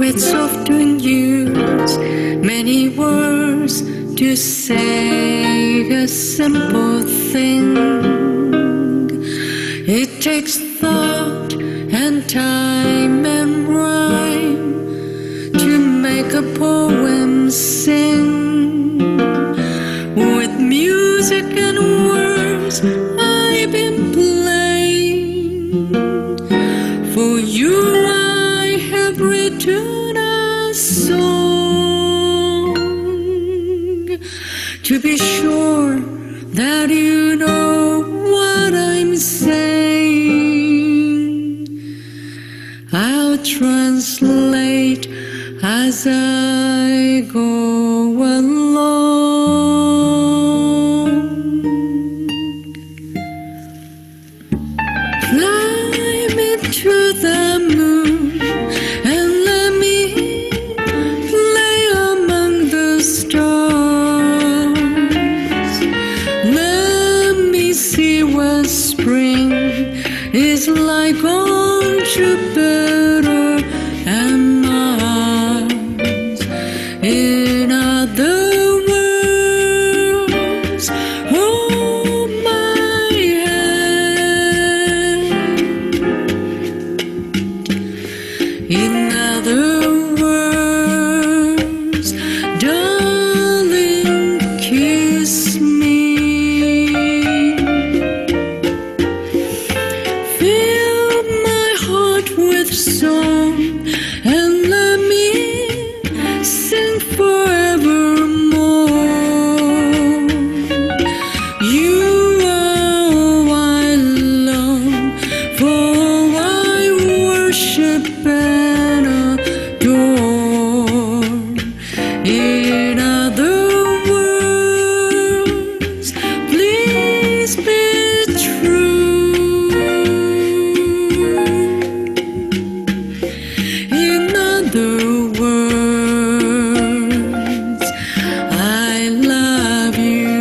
it's often used many words to say a simple thing. It takes thought and time and rhyme to make a poem sing. With music and words I've been playing. For you I have written a song, to be sure that you know what I'm saying. I'll translate as I go along. Fly me to the moon and let me play among the stars. Let me see what spring is like on Jupiter and Mars. In other words, hold my hand. In other words, darling, kiss me. Fill my heart with song and let me sing forevermore. You are all I long for, I worship and adore. In other words, please be true. In other words, I love you.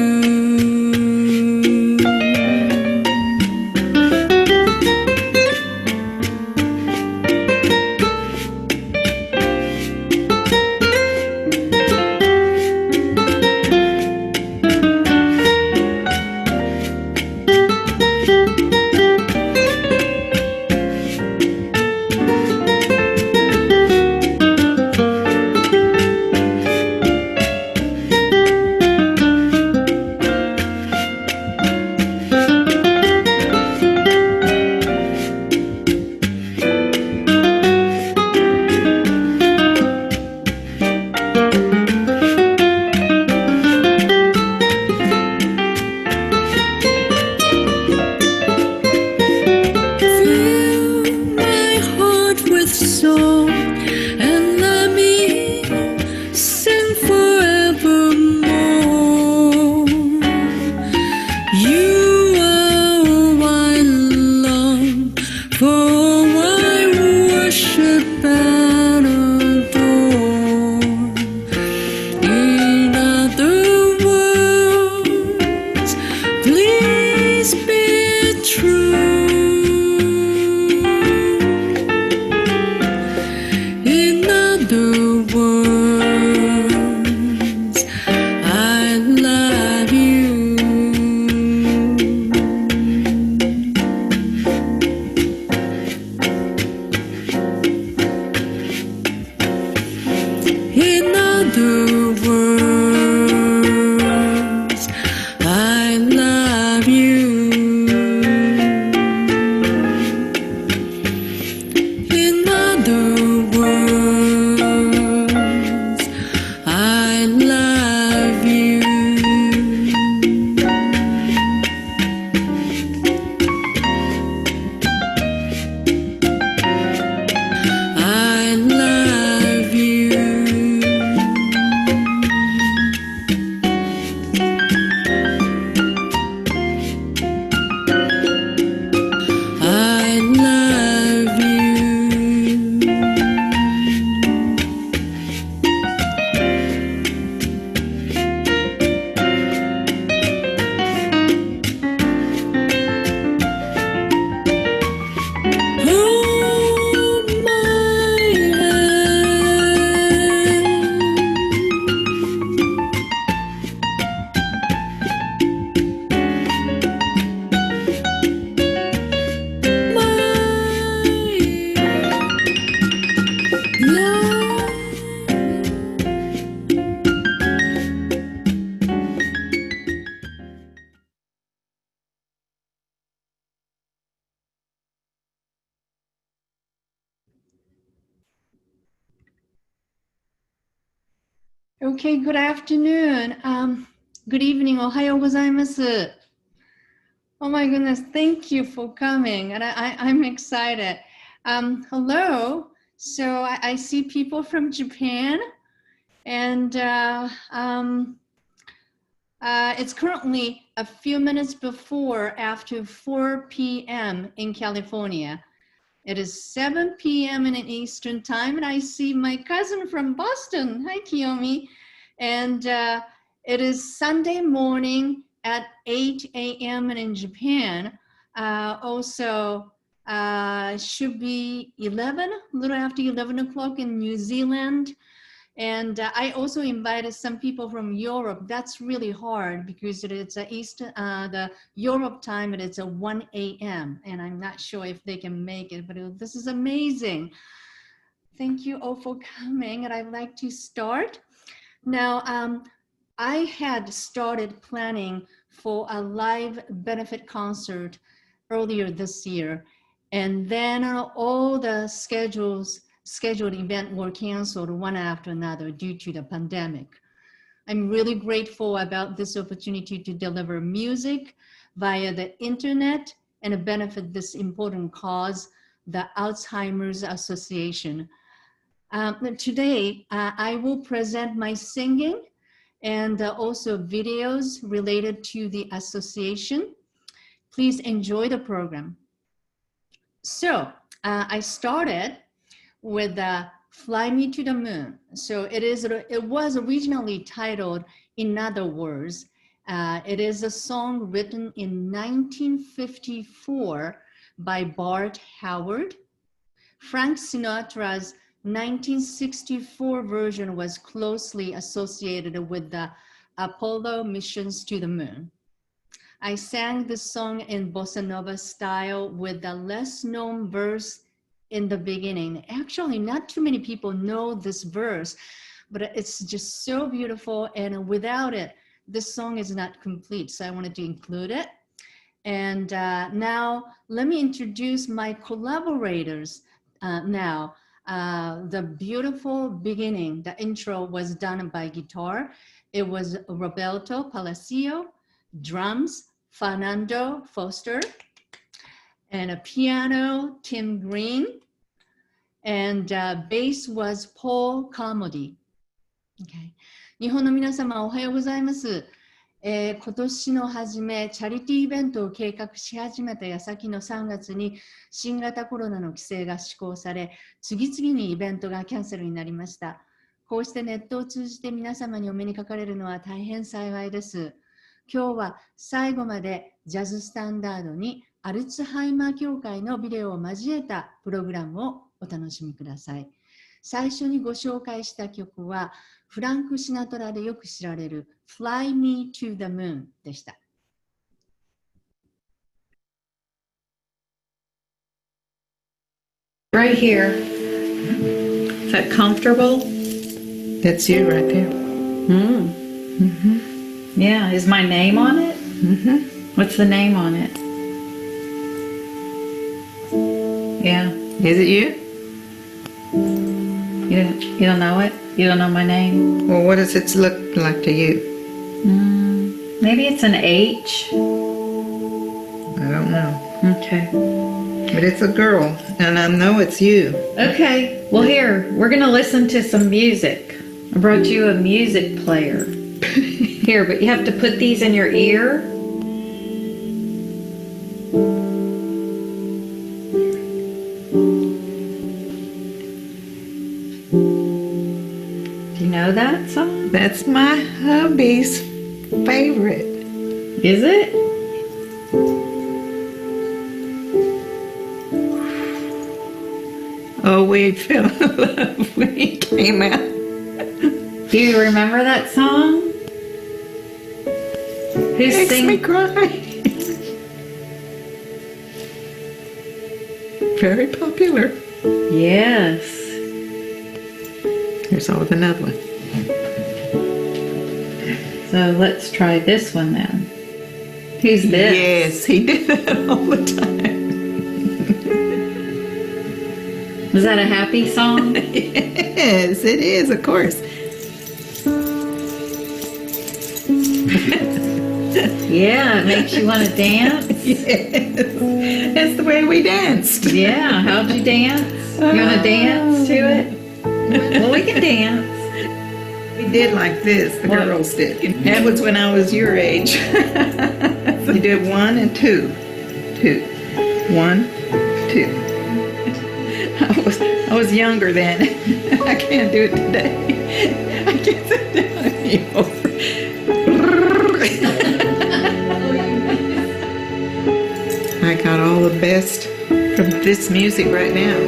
Song and let me sing forevermore. You are all I long for, I worship and adore. In other words, please be true. In other words, I love you. In other words, I love you. Okay, good afternoon. Good evening. Ohayo gozaimasu. Oh my goodness, thank you for coming. And I'm excited. Hello. So I see people from Japan, and it's currently a few minutes after 4 p.m. in California. It is 7 p.m. in Eastern time, and I see my cousin from Boston. Hi, Kiyomi. And it is Sunday morning at 8 a.m. in Japan. Also, should be 11, a little after 11 o'clock in New Zealand. And I also invited some people from Europe. That's really hard because it's the Europe time, and it's a 1 a.m. And I'm not sure if they can make it, but this is amazing. Thank you all for coming, and I'd like to start. Now, I had started planning for a live benefit concert earlier this year, and then all the scheduled events were canceled one after another due to the pandemic. I'm really grateful about this opportunity to deliver music via the internet and benefit this important cause, the Alzheimer's Association. Today, I will present my singing and also videos related to the association. Please enjoy the program. So I started with Fly Me to the Moon. So it was originally titled In Other Words. It is a song written in 1954 by Bart Howard. Frank Sinatra's 1964 version was closely associated with the Apollo missions to the moon. I sang the song in bossa nova style with the less known verse in the beginning. Actually, not too many people know this verse, but it's just so beautiful. And without it, this song is not complete. So I wanted to include it. And now let me introduce my collaborators now. The beautiful beginning, the intro was done by guitar. It was Roberto Palacio, drums, Fernando Foster, and a piano, Tim Green, and bass was Paul Carmody. Okay. 日本の皆様おはようございます。今年の初め、チャリティーイベントを計画し始めた矢先の3月に新型コロナの規制が施行され、次々にイベントがキャンセルになりました。こうしてネットを通じて皆様にお目にかかれるのは大変幸いです。今日は最後までジャズスタンダードにアルツハイマー協会のビデオを交えたプログラムをお楽しみください。最初にご紹介した曲はフランク・シナトラでよく知られる Fly Me to the Moon でした。Right here. Is that comfortable? That's you right there. Yeah. Is my name on it? What's the name on it? Yeah. Is it you? You don't know it? You don't know my name? Well, what does it look like to you? Maybe it's an H. I don't know. Okay. But it's a girl, and I know it's you. Okay. Well, here, we're going to listen to some music. I brought you a music player. Here, but you have to put these in your ear. Do you know that song? That's my hubby's favorite. Is it? Oh, we fell in love when he came out. Do you remember that song? Who's Makes me singing? cry. Very popular. Yes. Here's all with another one. So let's try this one then. Who's this? Yes, he did that all the time. Was that a happy song? Yes, it is, of course. Yeah, it makes you want to dance. Yes. That's the way we danced. Yeah, how'd you dance? You want to dance to it? Well, we can dance. We did like this, the What? girls did. That was when I was your age. We did 1 and 2. 2. 1, 2. I was younger then. I can't do it today. I can't sit down anymore. I got all the best from this music right now.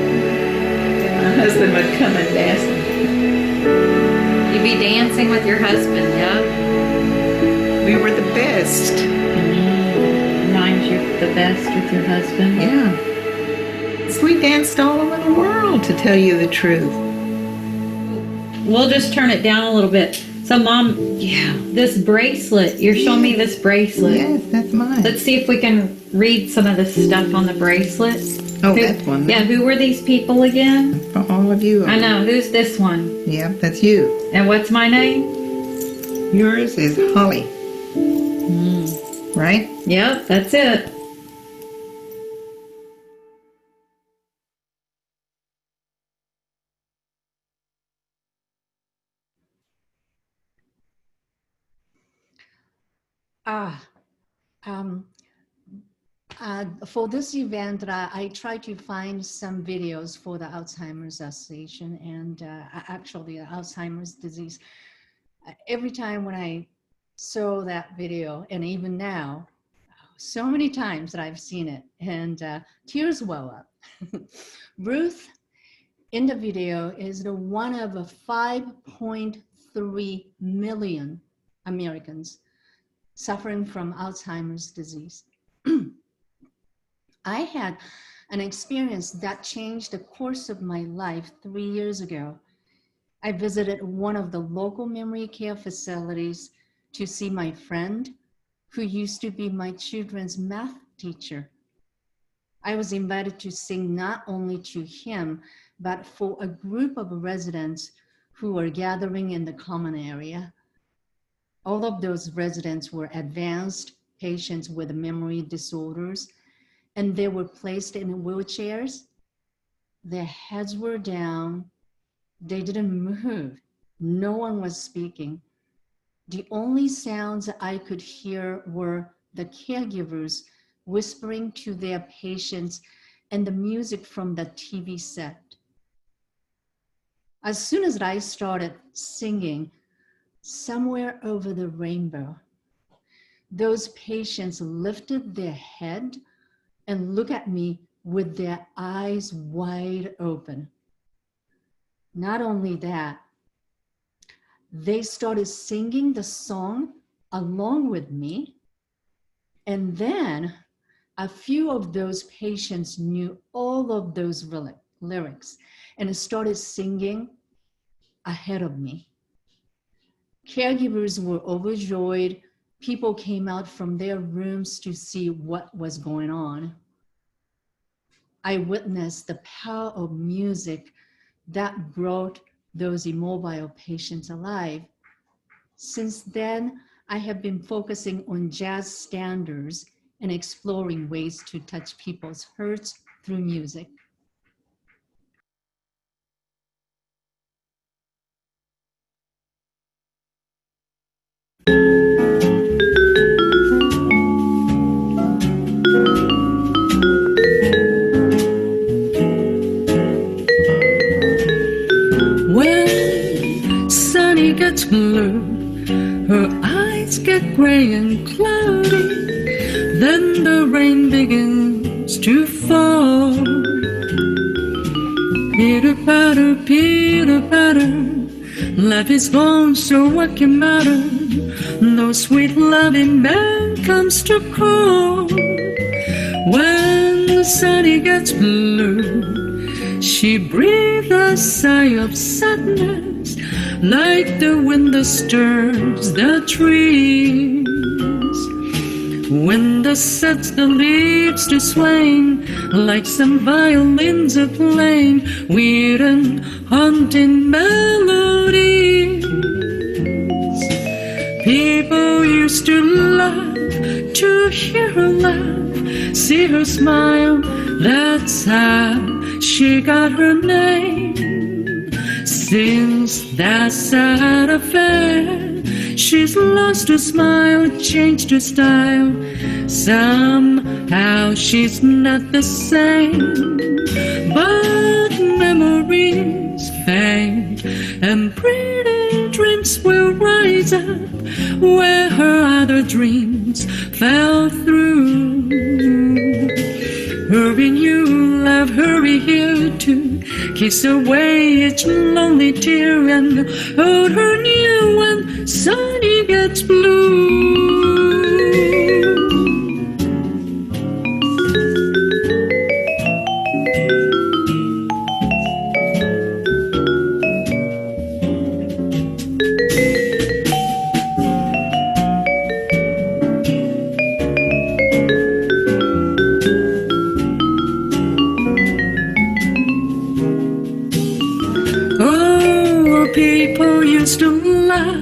My husband would come and dance. You be dancing with your husband, yeah? We were the best. Reminds you of the best with your husband? Yeah. So we danced all over the world, to tell you the truth. We'll just turn it down a little bit. So, Mom, this bracelet, you're showing me this bracelet. Yes, that's mine. Let's see if we can read some of the stuff on the bracelet. Oh, that's one. Yeah, who were these people again? For all of you. I know, who's this one? Yeah, that's you. And what's my name? Yours is Holly. Right? Yep, that's it. For this event, I tried to find some videos for the Alzheimer's Association and actually the Alzheimer's disease. Every time when I saw that video, and even now, so many times that I've seen it, and tears well up. Ruth, in the video, is the one of 5.3 million Americans suffering from Alzheimer's disease. I had an experience that changed the course of my life 3 years ago. I visited one of the local memory care facilities to see my friend who used to be my children's math teacher. I was invited to sing not only to him, but for a group of residents who were gathering in the common area. All of those residents were advanced patients with memory disorders, and they were placed in wheelchairs. Their heads were down. They didn't move. No one was speaking. The only sounds I could hear were the caregivers whispering to their patients and the music from the TV set. As soon as I started singing Somewhere Over the Rainbow, those patients lifted their head and looked at me with their eyes wide open. Not only that, they started singing the song along with me. And then a few of those patients knew all of those lyrics and started singing ahead of me. Caregivers were overjoyed. People came out from their rooms to see what was going on. I witnessed the power of music that brought those immobile patients alive. Since then, I have been focusing on jazz standards and exploring ways to touch people's hearts through music. When sunny gets blue, her eyes get gray and cloudy, then the rain begins to fall. Pitter patter, life is gone, so what can matter? No sweet loving man comes to call. When the sunny gets blue, she breathes a sigh of sadness, like the wind that stirs the trees. When the sets the leaves to swaying, like some violins are playing weird and haunting melodies. People used to love to hear her laugh, see her smile. That's how she got her name. Since that sad affair, she's lost her smile, changed her style. Somehow she's not the same. But memories fade, and pretty dreams will rise up where her other dreams fell through. Hurry, you love, hurry here to kiss away each lonely tear and hold her near when sunny gets blue. People used to laugh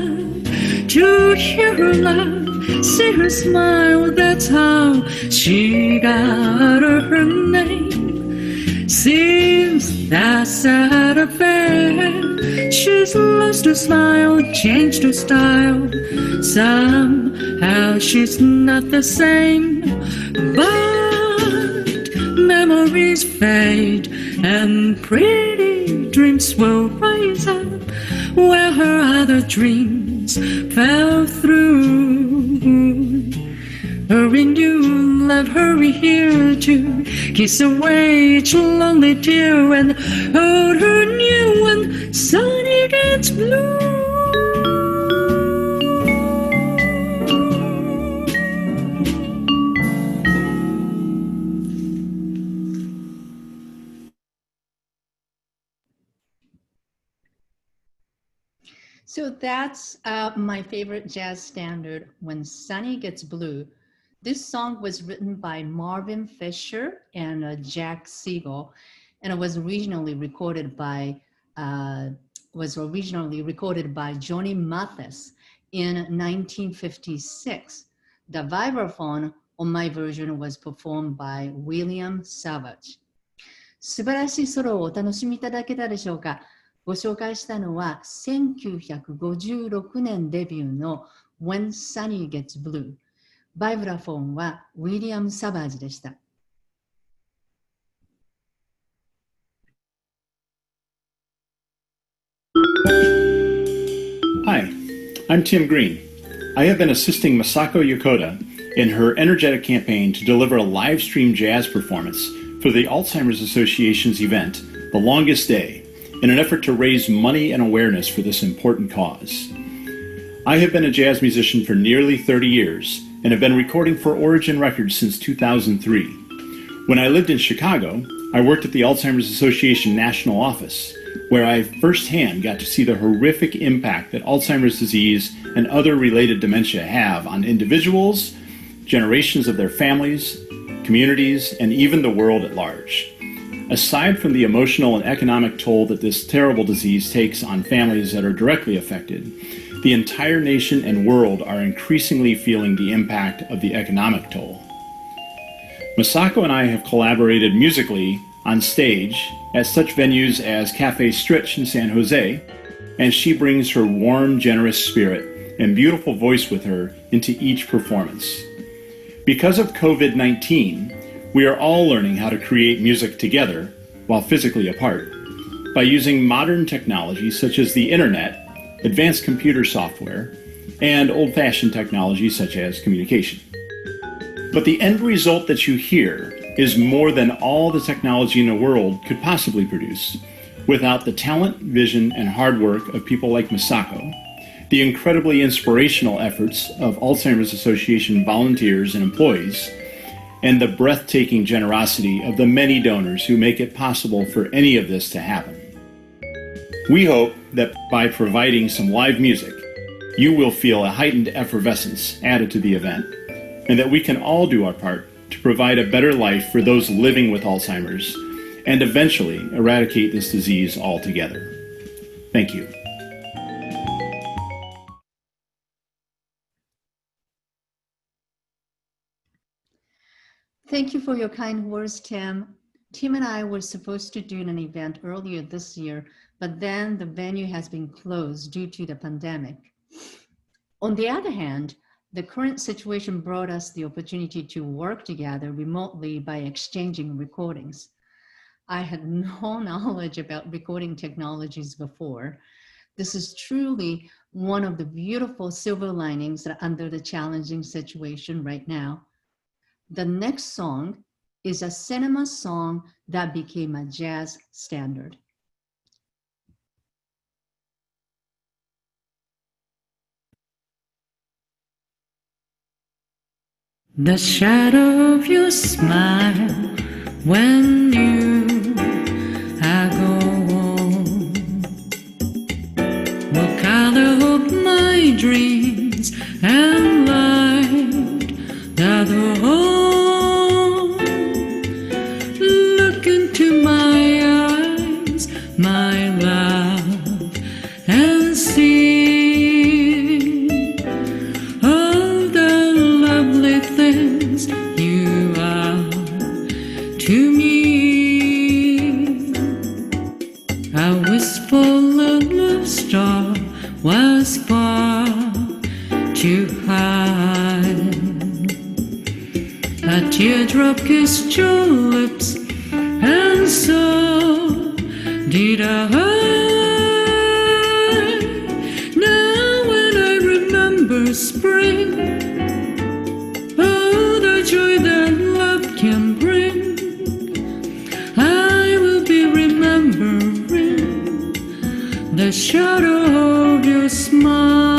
to hear her laugh, see her smile. That's how she got her name. Since that sad affair, she's lost her smile, changed her style. Somehow she's not the same. But memories fade, and pretty dreams will rise up where her other dreams fell through. Hurry, new love, hurry here to kiss away each lonely tear and hold her near when sunny gets blue. So that's my favorite jazz standard, When Sunny Gets Blue. This song was written by Marvin Fisher and Jack Siegel, and it was originally recorded by Johnny Mathis in 1956. The vibraphone on my version was performed by William Savage. 素晴らしいソロをお楽しみいただけたでしょうか。ご紹介したのは1956年デビューの When Sunny Gets Blue。バイブラフォンはウィリアム・サバージでした。Hi, I'm Tim Green. I have been assisting Masako Yokota in her energetic campaign to deliver a live stream jazz performance for the Alzheimer's Association's event, The Longest Day, in an effort to raise money and awareness for this important cause. I have been a jazz musician for nearly 30 years and have been recording for Origin Records since 2003. When I lived in Chicago, I worked at the Alzheimer's Association National Office, where I firsthand got to see the horrific impact that Alzheimer's disease and other related dementia have on individuals, generations of their families, communities, and even the world at large. Aside from the emotional and economic toll that this terrible disease takes on families that are directly affected, the entire nation and world are increasingly feeling the impact of the economic toll. Masako and I have collaborated musically on stage at such venues as Cafe Stritch in San Jose, and she brings her warm, generous spirit and beautiful voice with her into each performance. Because of COVID-19, we are all learning how to create music together while physically apart by using modern technologies such as the internet, advanced computer software, and old-fashioned technologies such as communication. But the end result that you hear is more than all the technology in the world could possibly produce without the talent, vision, and hard work of people like Masako, the incredibly inspirational efforts of Alzheimer's Association volunteers and employees, and the breathtaking generosity of the many donors who make it possible for any of this to happen. We hope that by providing some live music, you will feel a heightened effervescence added to the event, and that we can all do our part to provide a better life for those living with Alzheimer's and eventually eradicate this disease altogether. Thank you. thank you for your kind words, Tim. Tim and I were supposed to do an event earlier this year, but then the venue has been closed due to the pandemic. On the other hand, the current situation brought us the opportunity to work together remotely by exchanging recordings. I had no knowledge about recording technologies before. This is truly one of the beautiful silver linings that are under the challenging situation right now. The next song is a cinema song that became a jazz standard. The shadow of your smile when you are gone will color up my dreams and light the home. Look into my eyes, my love, and see all the lovely things you are to me. A wistful little star was far too high. A teardrop kissed your lips, and so did I. Now when I remember spring, oh, the joy that love can bring, I will be remembering the shadow of your smile.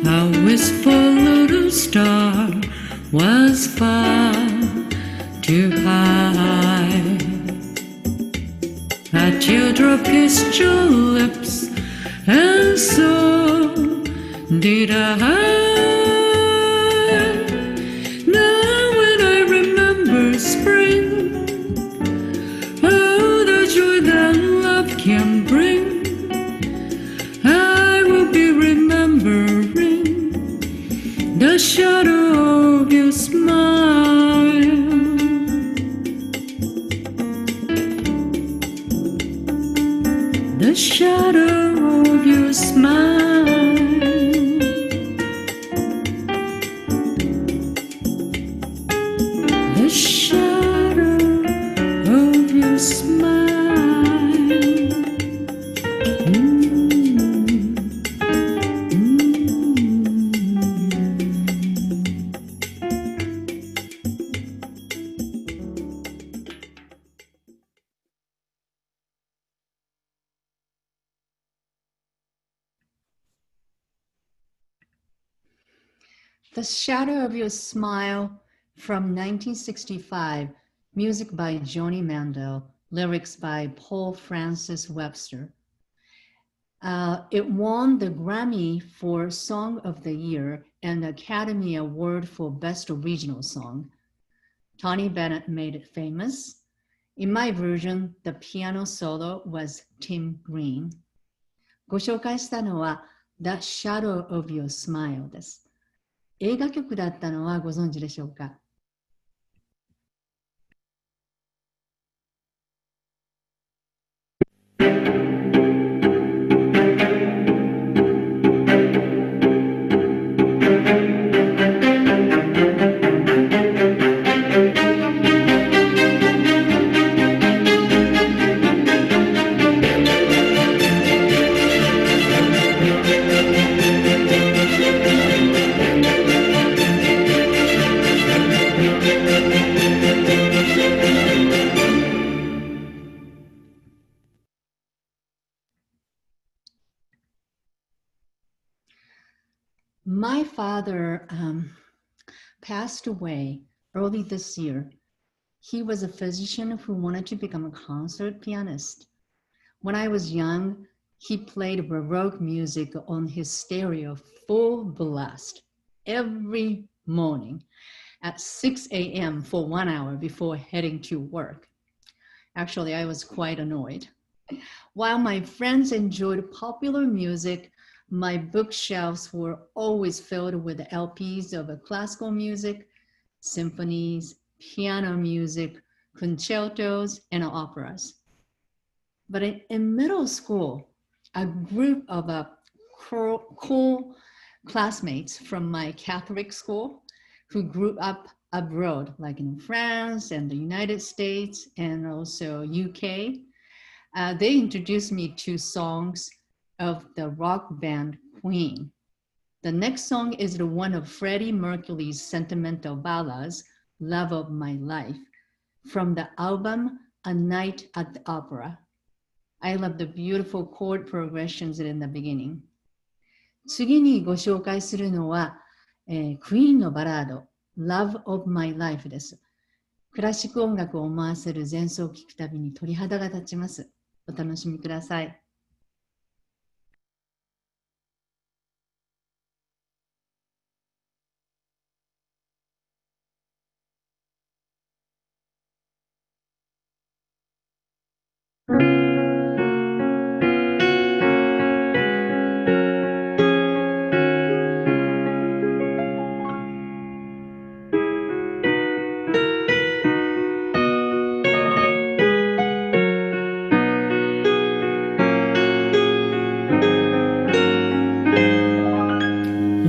A wistful little star was far too high. A teardrop kissed your lips, and so did I. Now when I remember spring, oh, the joy that love can bring, I will be remembering the shadow of your smile. The shadow of your smile. The shadow of your smile. The Shadow of Your Smile from 1965, music by Joni Mandel, lyrics by Paul Francis Webster. It won the Grammy for Song of the Year and the Academy Award for Best Original Song. Tony Bennett made it famous. In my version, the piano solo was Tim Green. ご紹介したのは The Shadow of Your Smile です。映画曲だったのはご存知でしょうか？ My father passed away early this year. He was a physician who wanted to become a concert pianist. When I was young, he played Baroque music on his stereo full blast every morning at 6 a.m. for 1 hour before heading to work. Actually, I was quite annoyed. While my friends enjoyed popular music, my bookshelves were always filled with LPs of classical music, symphonies, piano music, concertos, and operas. But in middle school, a group of cool classmates from my Catholic school who grew up abroad, like in France and the United States and also UK, they introduced me to songs of the rock band Queen. The next song is the one of Freddie Mercury's sentimental ballads, Love of My Life, from the album A Night at the Opera. I love the beautiful chord progressions in the beginning. 次にご紹介するのは、クイーンのバラード、Love of My Life です。クラシック音楽を思わせる前奏を聴くたびに鳥肌が立ちます。お楽しみください。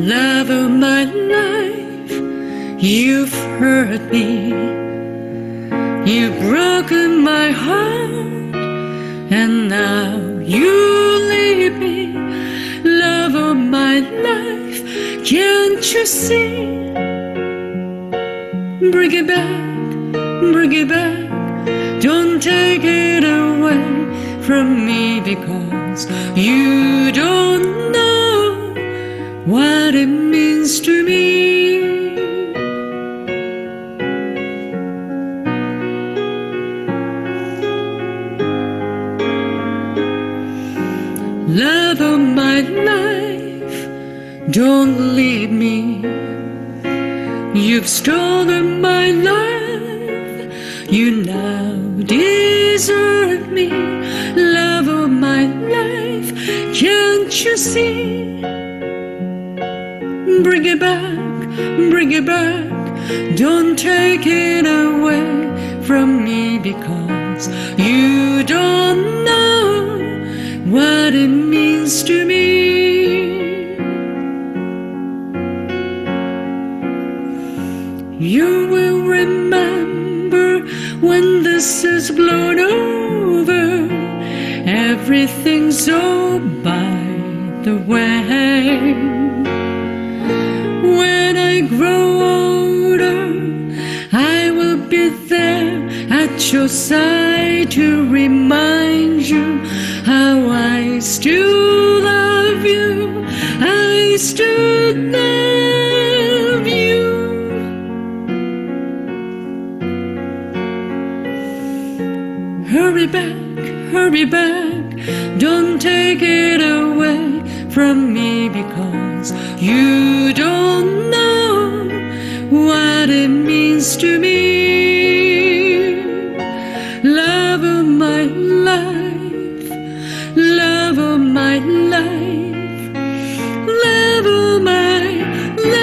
Love of my life, you've hurt me. You've broken my heart, and now you leave me. Love of my life, can't you see? Bring it back, don't take it away from me, because you don't know what it means to me. Love of my life, don't leave me. You've stolen my life, you now desert me. Love of my life, can't you see? Bring it back, don't take it away from me, because you don't know what it means to me. You will remember when this is blown over, everything's so by the way. When I grow older, I will be there at your side to remind you how I still love you. I still love you. Hurry back, don't take it away from me, because you don't know what it means to me. Love of my life, love of my life, love of my life.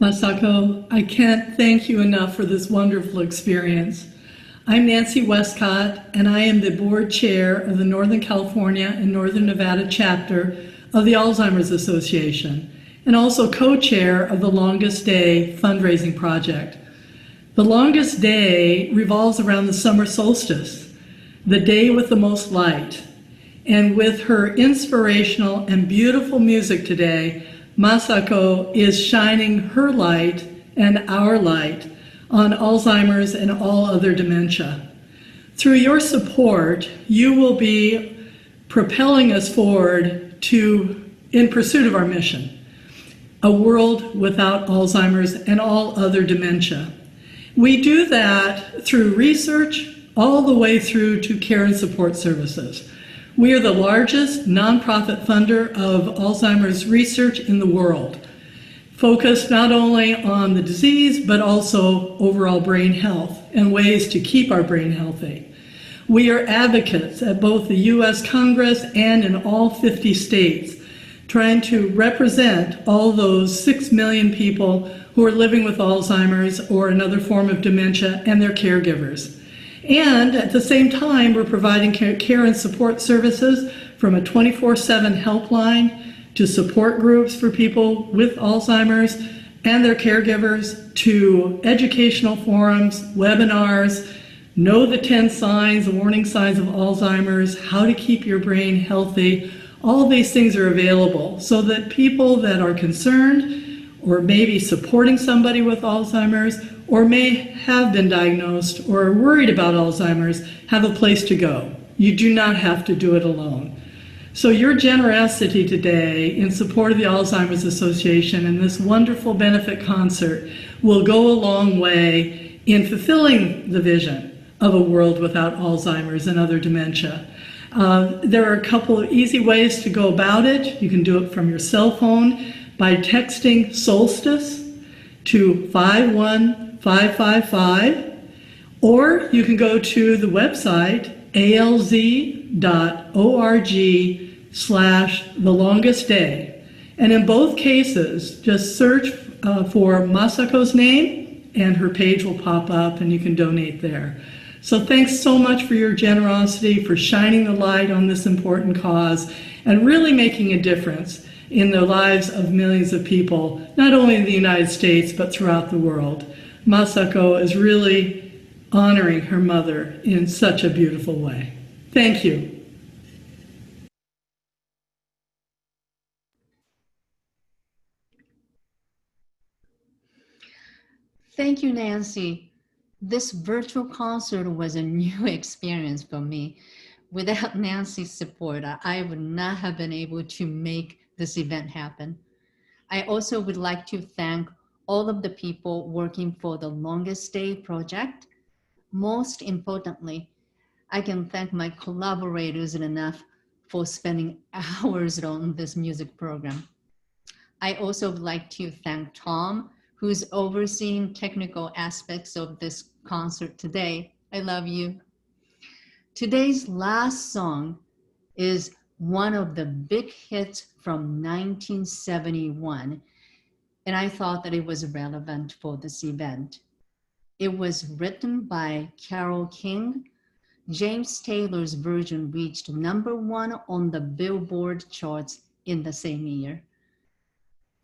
Masako, I can't thank you enough for this wonderful experience. I'm Nancy Westcott, and I am the board chair of the Northern California and Northern Nevada chapter of the Alzheimer's Association, and also co-chair of the Longest Day fundraising project. The Longest Day revolves around the summer solstice, the day with the most light. And with her inspirational and beautiful music today, Masako is shining her light and our light on Alzheimer's and all other dementia. Through your support, you will be propelling us forward in pursuit of our mission, a world without Alzheimer's and all other dementia. We do that through research all the way through to care and support services. We are the largest nonprofit funder of Alzheimer's research in the world, focused not only on the disease, but also overall brain health and ways to keep our brain healthy. We are advocates at both the U.S. Congress and in all 50 states, trying to represent all those 6 million people who are living with Alzheimer's or another form of dementia and their caregivers. And at the same time, we're providing care and support services from a 24/7 helpline to support groups for people with Alzheimer's and their caregivers, to educational forums, webinars, know the 10 signs, the warning signs of Alzheimer's, how to keep your brain healthy. All these things are available so that people that are concerned or maybe supporting somebody with Alzheimer's or may have been diagnosed or are worried about Alzheimer's have a place to go. You do not have to do it alone. So your generosity today in support of the Alzheimer's Association and this wonderful benefit concert will go a long way in fulfilling the vision of a world without Alzheimer's and other dementia. There are a couple of easy ways to go about it. You can do it from your cell phone by texting SOLSTICE to 51555, or you can go to the website alz.org/thelongestday. And in both cases, just search for Masako's name and her page will pop up and you can donate there. So thanks so much for your generosity, for shining the light on this important cause and really making a difference in the lives of millions of people, not only in the United States, but throughout the world. Masako is really honoring her mother in such a beautiful way. Thank you. Thank you, Nancy. This virtual concert was a new experience for me. Without Nancy's support, I would not have been able to make this event happen. I also would like to thank all of the people working for the Longest Day project. Most importantly, I can thank my collaborators enough for spending hours on this music program. I also would like to thank Tom, who's overseeing technical aspects of this concert today. I love you. Today's last song is one of the big hits from 1971, and I thought that it was relevant for this event. It was written by Carole King. James Taylor's version reached #1 on the Billboard charts in the same year.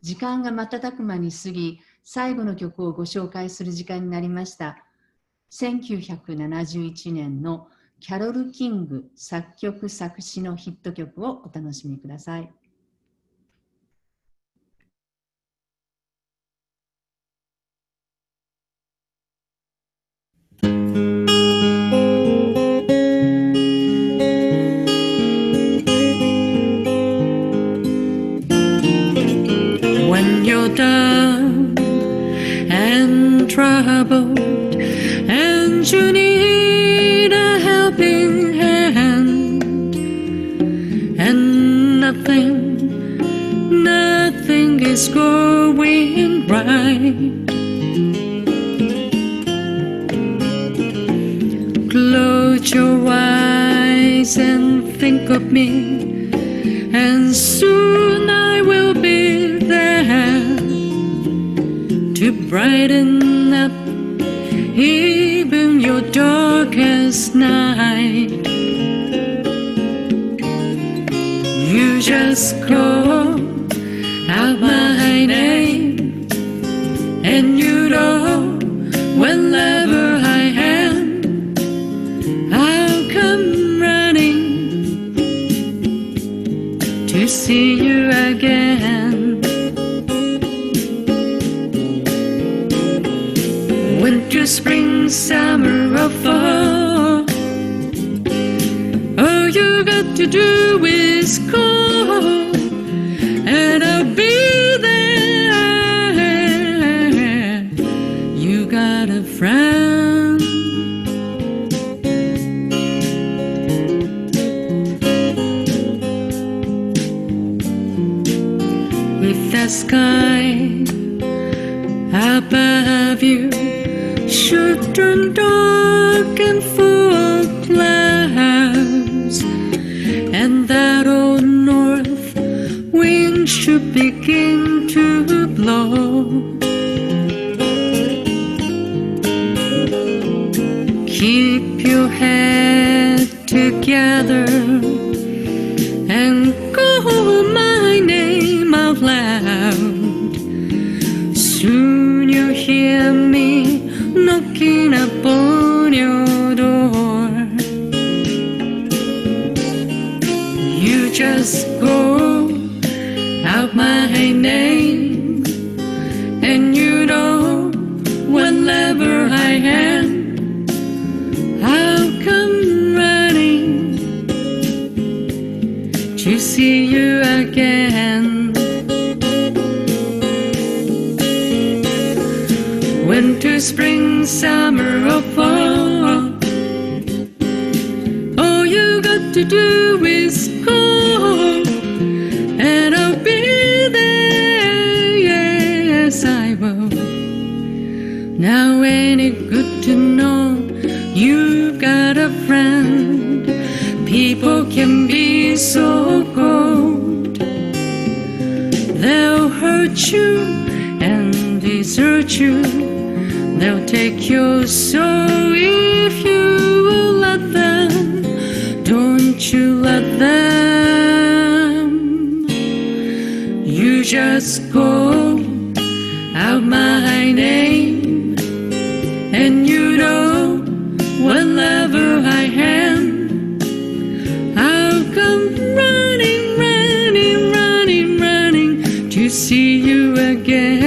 時間が瞬く間に過ぎ、最後の曲をご紹介する時間になりました。1971年のキャロル・キング作曲作詞のヒット曲をお楽しみください。When you're down and troubled and you need a helping hand and nothing is going right, close your eyes and think of me, and soon I will be there to brighten up even your darkest night. You just call out my name, and you know whenever I am, I'll come running to see you again. Winter, spring, summer, or fall, all you got to do is call, and I'll be there. You got a friend. If the sky above you should turn dark and full of clouds, and that old north wind should begin to blow, keep your head together and call my name out loud. Soon you'll hear me knocking upon your door. You just go out my name, and you know whenever I am, I'll come running to see you again. Winter, spring, summer, or fall, all you got to do is call, and I'll be there. Yes, I will. Now ain't it good to know you've got a friend? People can be so cold, they'll hurt you and desert you. They'll take your soul if you will let them. Don't you let them. You just call out my name, and you know whenever I am, I'll come running, running, running, running to see you again.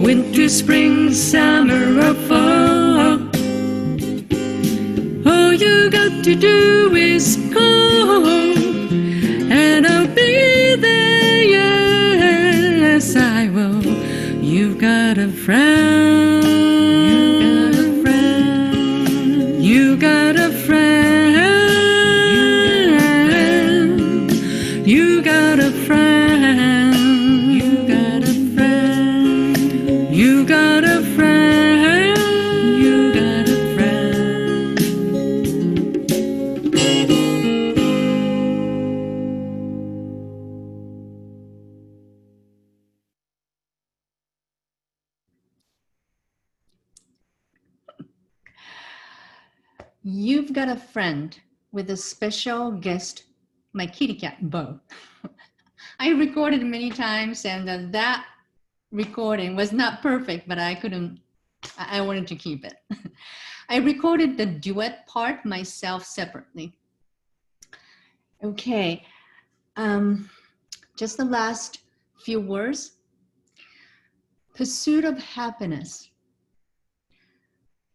Winter, spring, summer, or fall, all you got to do is call, and I'll be there. Yes, I will. You've got a friend. You got a friend. You got a friend. You got a friend. You got a friend. You got a friend. You've got a friend with a special guest, my kitty cat, Bo. I recorded many times, and that recording was not perfect, but I wanted to keep it. I recorded the duet part myself separately. Okay, just the last few words. Pursuit of happiness.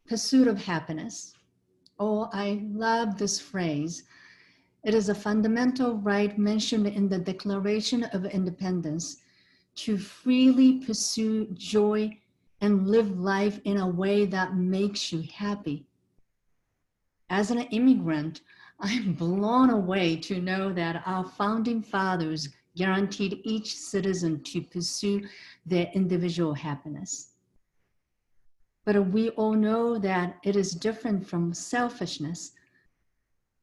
Pursuit of happiness. Oh, I love this phrase. It is a fundamental right mentioned in the Declaration of Independence to freely pursue joy and live life in a way that makes you happy. As an immigrant, I'm blown away to know that our founding fathers guaranteed each citizen to pursue their individual happiness. But we all know that it is different from selfishness.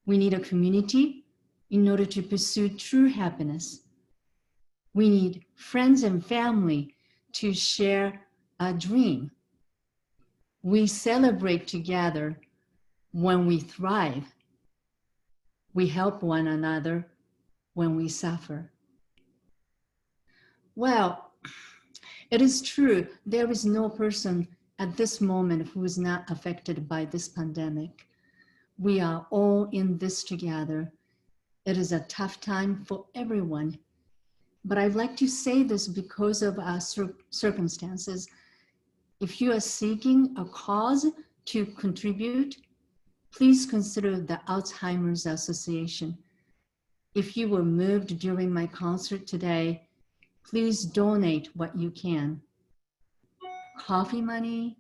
We need a community in order to pursue true happiness. We need friends and family to share a dream. We celebrate together when we thrive. We help one another when we suffer. Well, it is true, there is no person at this moment who is not affected by this pandemic. We are all in this together. It is a tough time for everyone. But I'd like to say this because of our circumstances. If you are seeking a cause to contribute, please consider the Alzheimer's Association. If you were moved during my concert today, please donate what you can. Coffee money,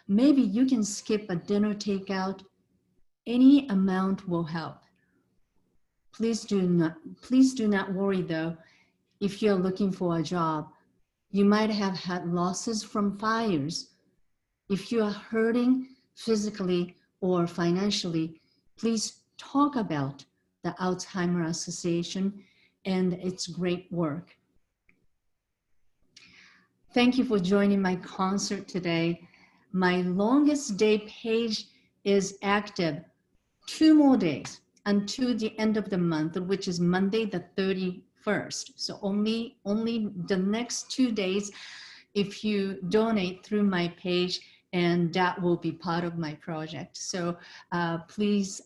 maybe you can skip a dinner takeout. Any amount will help. Please do not worry though. If you're looking for a job, you might have had losses from fires. If you are hurting physically or financially, please talk about the Alzheimer Association and its great work. Thank you for joining my concert today. My longest day page is active 2 more days until the end of the month, which is Monday the 31st. So only the next 2 days if you donate through my page, and that will be part of my project. So please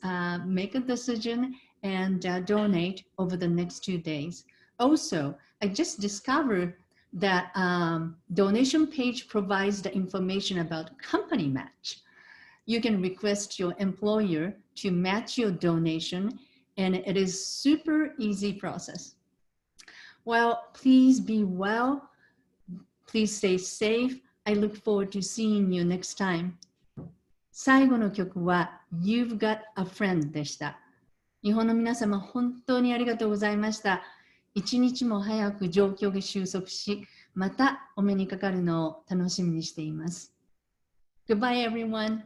make a decision and donate over the next 2 days. Also, I just discovered that donation page provides the information about company match. You can request your employer to match your donation, and it is super easy process. Well, please be well. Please stay safe. I look forward to seeing you next time. 最後の曲は You've Got a Friend でした。日本の皆様、本当にありがとうございました。一日も早く状況が収束し、またお目にかかるのを楽しみにしています。Goodbye, everyone.